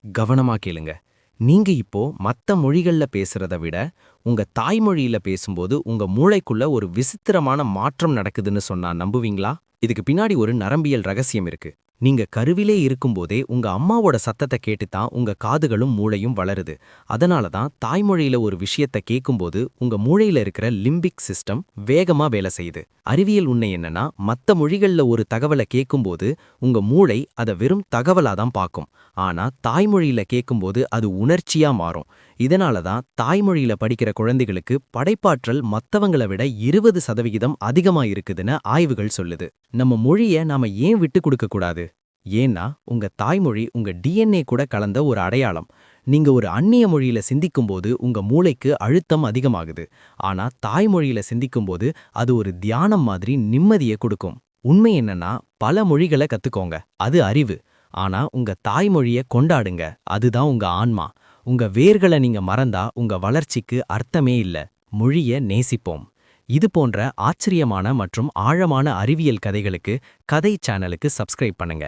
கவனமா கேளுங்க. நீங்க இப்போ மத்த மொழிகள்ல பேசுறத விட, உங்க தாய்மொழியில பேசும்போது உங்க மூளைக்குள்ள ஒரு விசித்திரமான மாற்றம் நடக்குதுன்னு சொன்னா நம்புவீங்களா? இதுக்கு பின்னாடி ஒரு நரம்பியல் ரகசியம் இருக்கு. நீங்க கருவிலே இருக்கும்போதே உங்க அம்மாவோட சத்தத்த கேட்டு தான் உங்க காதுகளும் மூளையும் வளருது. அதனால தான் தாய்மொழியில ஒரு விஷயத்த கேட்கும்போது உங்க மூளையில இருக்கிற லிம்பிக் சிஸ்டம் வேகமா வேலை செய்யுது. அறிவியல் உண்மை என்னன்னா, மத்த மொழிகள்ல ஒரு தகவல கேட்கும்போது உங்க மூளை அத வெறும் தகவலா தான் பார்க்கும். ஆனா தாய்மொழியில கேட்கும்போது அது உணர்ச்சியா மாறும். இதனால தான் தாய்மொழியில படிக்கிற குழந்தைகளுக்கு படைப்பாற்றல் மத்தவங்கள விட 20% அதிகமா இருக்குதுன்னு ஆய்வுகள் சொல்லுது. நம்ம மொழிய நாம ஏன் விட்டு கொடுக்க கூடாது? ஏன்னா உங்க தாய்மொழி உங்க டிஎன்ஏ கூட கலந்த ஒரு அடையாளம். நீங்க ஒரு அந்நிய மொழியில சிந்திக்கும்போது உங்க மூளைக்கு அழுத்தம் அதிகமாகுது. ஆனா தாய்மொழியில சிந்திக்கும்போது அது ஒரு தியானம் மாதிரி நிம்மதியை கொடுக்கும். உண்மை என்னன்னா, பல மொழிகளை கத்துக்கோங்க, அது அறிவு. ஆனா உங்க தாய்மொழிய கொண்டாடுங்க, அதுதான் உங்க ஆன்மா. உங்க வேர்கள நீங்க மறந்தா உங்க வளர்ச்சிக்கு அர்த்தமே இல்ல. மொழிய நேசிப்போம். இது போன்ற ஆச்சரியமான மற்றும் ஆழமான அறிவியல் கதைகளுக்கு கதை சேனலுக்கு சப்ஸ்கிரைப் பண்ணுங்க.